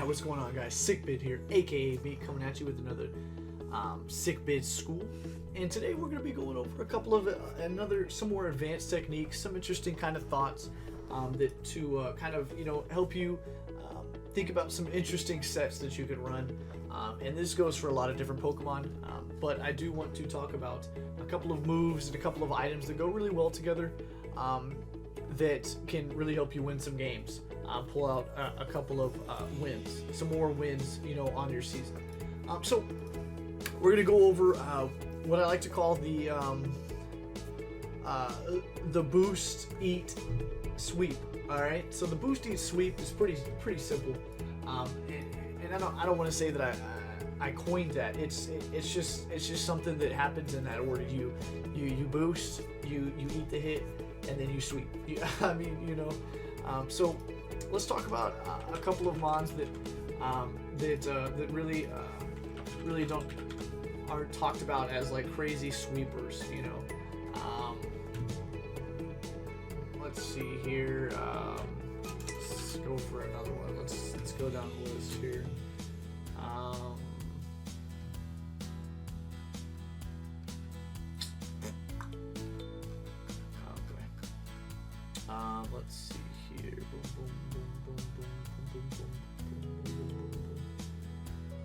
Alright, what's going on, guys? Sickbid here, aka B, coming at you with another Sickbid school. And today we're going to be going over a couple of some more advanced techniques, some interesting kind of thoughts that to kind of help you think about some interesting sets that you can run. And this goes for a lot of different Pokemon, but I do want to talk about a couple of moves and a couple of items that go really well together that can really help you win some games. Pull out a couple of wins, some more wins, on your season. So we're gonna go over what I like to call the boost, eat, sweep. All right. So the boost, eat, sweep is pretty simple, and I don't want to say that I coined that. It's just something that happens in that order. You boost, you eat the hit, and then you sweep. So let's talk about a couple of mons that really aren't talked about as like crazy sweepers. Let's see here. Let's go for another one. Let's go down the list here. Let's see here. Boom, boom, boom, boom, boom, boom, boom, boom,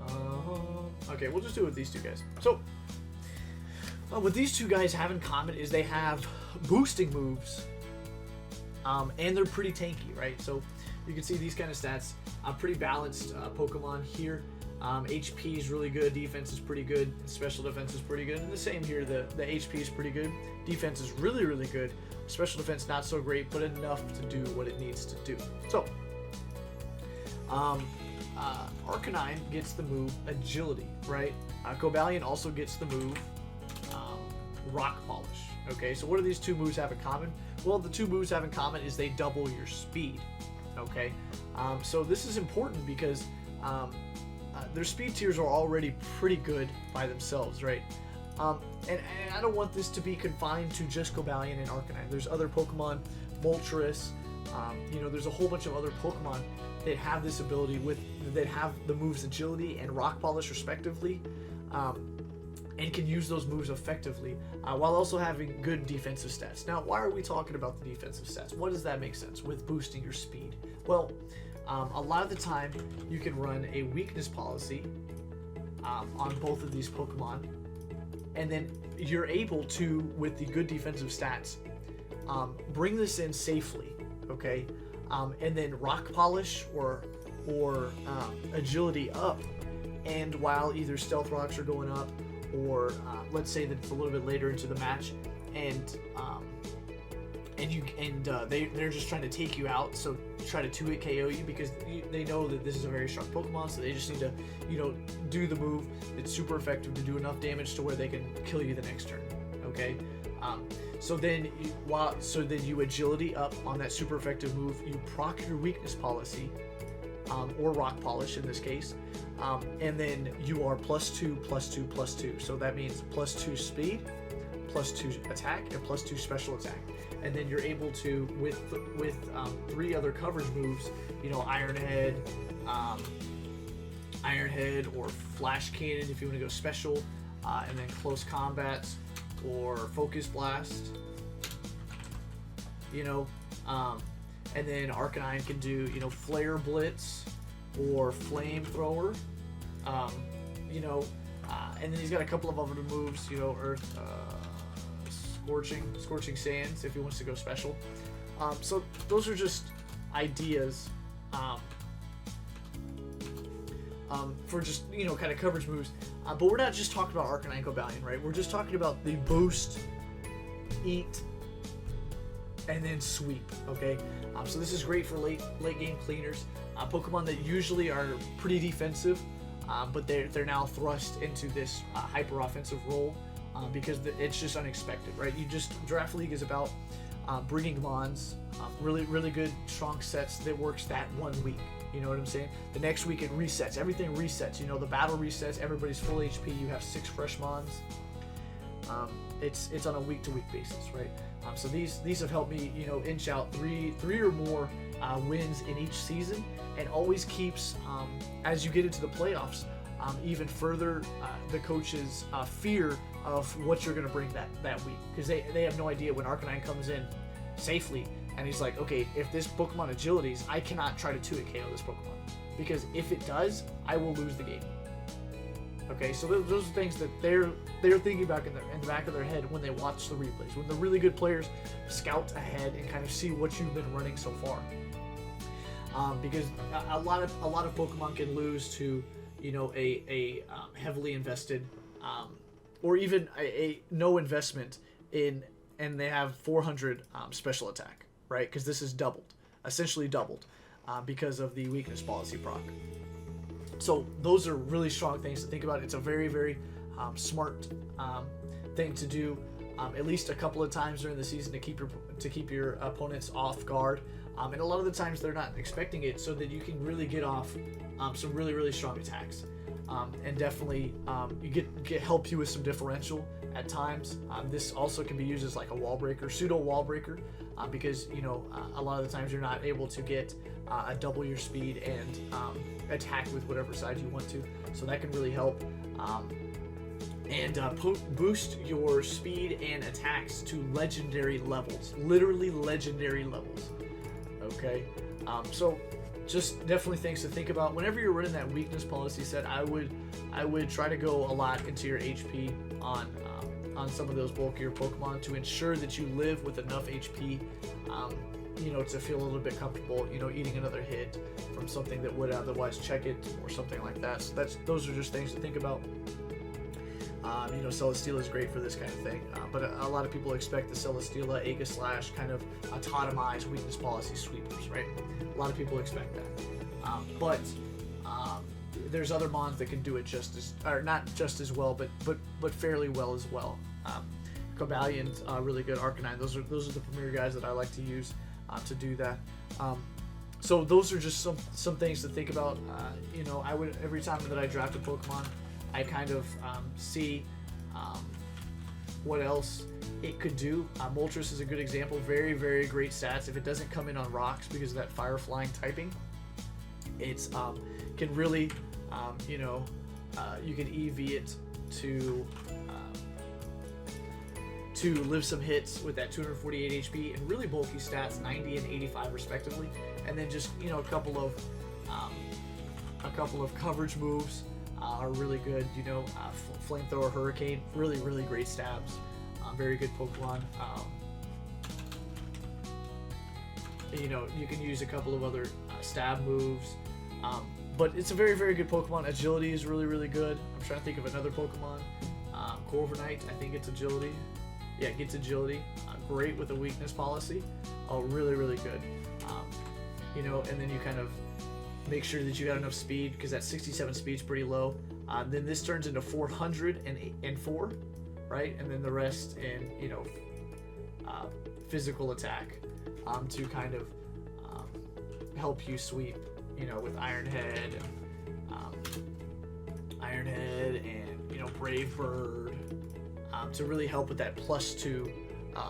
boom. Okay, we'll just do it with these two guys. So, what these two guys have in common is they have boosting moves, and they're pretty tanky, right? So, you can see these kind of stats. Pretty balanced Pokemon here. HP is really good, defense is pretty good, special defense is pretty good, and the same here. The HP is pretty good, defense is really, really good. Special defense not so great, but enough to do what it needs to do. So, Arcanine gets the move Agility, right? Cobalion also gets the move Rock Polish. Okay, so what do these two moves have in common? Well, the two moves have in common is they double your speed. Okay, so this is important because their speed tiers are already pretty good by themselves, right? And I don't want this to be confined to just Cobalion and Arcanine. There's other Pokemon, Moltres, there's a whole bunch of other Pokemon that have this ability that have the moves Agility and Rock Polish respectively, and can use those moves effectively while also having good defensive stats. Now, why are we talking about the defensive stats? What does that make sense with boosting your speed? Well, a lot of the time you can run a weakness policy on both of these Pokemon, and then you're able to, with the good defensive stats, bring this in safely, okay? And then Rock Polish or Agility up, and while either Stealth Rocks are going up, or let's say that it's a little bit later into the match, and they're just trying to take you out, so try to 2-hit KO you because they know that this is a very strong Pokemon, so they just need to, do the move that's super effective to do enough damage to where they can kill you the next turn. Okay, so then you Agility up on that super effective move. You proc your weakness policy, or Rock Polish in this case, and then you are +2, +2, +2. So that means +2 speed, +2 attack, and +2 special attack. And then you're able to, with 3 other coverage moves, Iron Head or Flash Cannon if you want to go special, and then Close Combat or Focus Blast, and then Arcanine can do, Flare Blitz or Flamethrower, and then he's got a couple of other moves, Earth, Scorching Sands if he wants to go special. So those are just ideas for just, kind of coverage moves. But we're not just talking about Arcanine, Cobalion, right? We're just talking about the boost, eat, and then sweep, okay? So this is great for late game cleaners. Pokemon that usually are pretty defensive, but they're now thrust into this hyper offensive role because it's just unexpected, right? Draft League is about bringing mons, really good strong sets that works that 1 week. You know what I'm saying? The next week it resets. Everything resets. The battle resets. Everybody's full HP. You have 6 fresh mons. It's on a week-to-week basis, right? So these have helped me, inch out three or more wins in each season, and always keeps, as you get into the playoffs, even further the coach's fear of what you're going to bring that week, because they have no idea when Arcanine comes in safely and he's like, okay, if this Pokemon agilities, I cannot try to 2-hit KO this Pokemon, because if it does, I will lose the game. Okay, so those are things that they're thinking about in the back of their head when they watch the replays, when the really good players scout ahead and kind of see what you've been running so far. Because a lot of Pokemon can lose to, you know, a heavily invested, or even a no investment in, and they have 400 special attack, right? Because this is essentially doubled, because of the weakness policy proc. So those are really strong things to think about. It's a very, very smart thing to do, at least a couple of times during the season to keep your opponents off guard. And a lot of the times they're not expecting it, so that you can really get off some really, really strong attacks. And definitely you help you with some differential at times. This also can be used as like a wall breaker, pseudo wall breaker, because, you know, a lot of the times you're not able to get a double your speed and attack with whatever side you want to. So that can really help. And boost your speed and attacks to legendary levels, literally legendary levels. Okay, so just definitely things to think about whenever you're running that weakness policy set. I would try to go a lot into your HP on some of those bulkier Pokemon to ensure that you live with enough HP, you know, to feel a little bit comfortable, you know, eating another hit from something that would otherwise check it or something like that. So those are just things to think about. You know, Celesteela is great for this kind of thing, but a lot of people expect the Celesteela, Aegislash kind of autotomized weakness policy sweepers, right? A lot of people expect that, but there's other mons that can do it just as, or not just as well, but fairly well as well. Cobalion's really good. Arcanine, those are the premier guys that I like to use to do that. So those are just some things to think about. You know, I would, every time that I draft a Pokemon, I kind of see what else it could do. Moltres is a good example. Very, very great stats. If it doesn't come in on rocks because of that fire flying typing, it's can really, you know, you can EV it to live some hits with that 248 HP and really bulky stats, 90 and 85 respectively, and then just, you know, a couple of coverage moves are really good. You know, Flamethrower, Hurricane, really, really great stabs. Very good Pokemon. You know, you can use a couple of other stab moves, but it's a very, very good Pokemon. Agility is really, really good. I'm trying to think of another Pokemon. Corviknight, I think it's agility. Yeah, it gets agility. Great with a weakness policy. Oh, really, really good. You know, and then you kind of make sure that you got enough speed, because that 67 speed is pretty low. Then this turns into 404, right? And then the rest in, you know, physical attack to kind of help you sweep, you know, with Iron Head and, you know, Brave Bird, to really help with that +2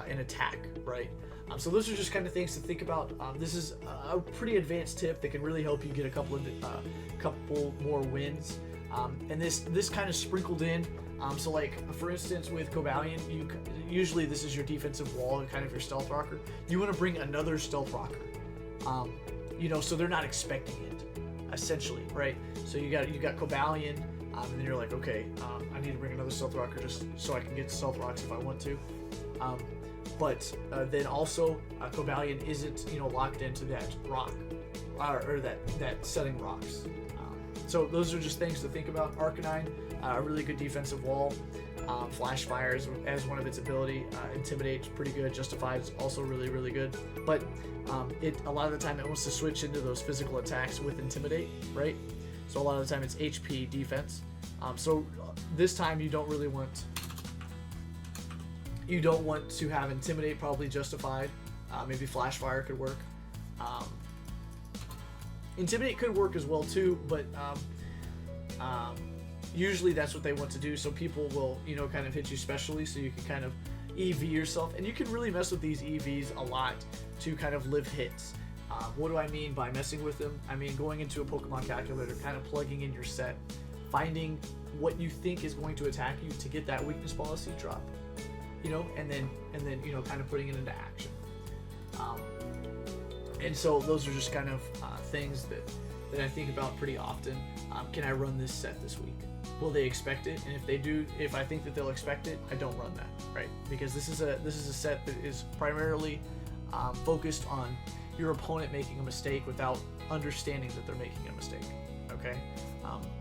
in attack, right? So those are just kind of things to think about. This is a pretty advanced tip that can really help you get a couple more wins. And this kind of sprinkled in. So like, for instance, with Cobalion, usually this is your defensive wall and kind of your stealth rocker. You want to bring another stealth rocker, you know, so they're not expecting it, essentially, right? So you got Cobalion, and then you're like, okay, I need to bring another stealth rocker just so I can get stealth rocks if I want to. But then also, Cobalion isn't, you know, locked into that rock, or that setting rocks. So those are just things to think about. Arcanine, a really good defensive wall. Flash Fire as one of its ability. Intimidate, pretty good. Justified is also really, really good. But a lot of the time it wants to switch into those physical attacks with Intimidate, right? So a lot of the time it's HP defense. So this time you don't really want... You don't want to have Intimidate, probably Justified. Maybe Flash Fire could work. Intimidate could work as well too, but usually that's what they want to do. So people will, you know, kind of hit you specially, so you can kind of EV yourself, and you can really mess with these EVs a lot to kind of live hits. What do I mean by messing with them? I mean going into a Pokemon calculator, kind of plugging in your set, finding what you think is going to attack you to get that weakness policy drop, you know, and then you know, kind of putting it into action. And so those are just kind of things that I think about pretty often. Can I run this set this week? Will they expect it? And if they do, if I think that they'll expect it, I don't run that, right? Because this is a set that is primarily focused on your opponent making a mistake without understanding that they're making a mistake. Okay,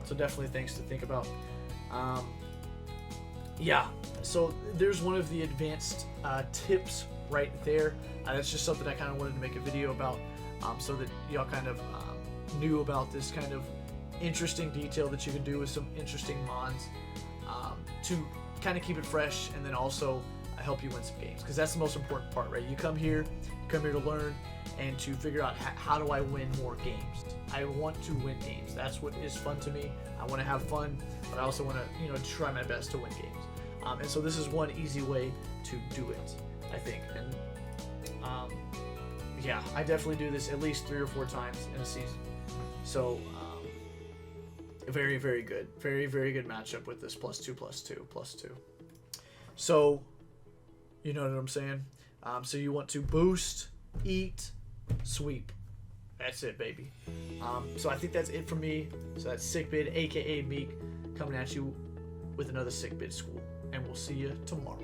so definitely things to think about. Yeah, so there's one of the advanced tips right there. That's just something I kind of wanted to make a video about, so that y'all kind of knew about this kind of interesting detail that you can do with some interesting mons to kind of keep it fresh, and then also help you win some games, because that's the most important part, right? You come here to learn and to figure out how do I win more games. I want to win games. That's what is fun to me. I want to have fun, but I also want to, you know, try my best to win games. And so this is one easy way to do it, I think. And yeah, I definitely do this at least 3 or 4 times in a season. So very, very good. Very, very good matchup with this +2/+2/+2. So you know what I'm saying? So you want to boost, eat, sweep. That's it, baby. So I think that's it for me. So that's Sickbid, aka Meek, coming at you with another Sickbid school. And we'll see you tomorrow.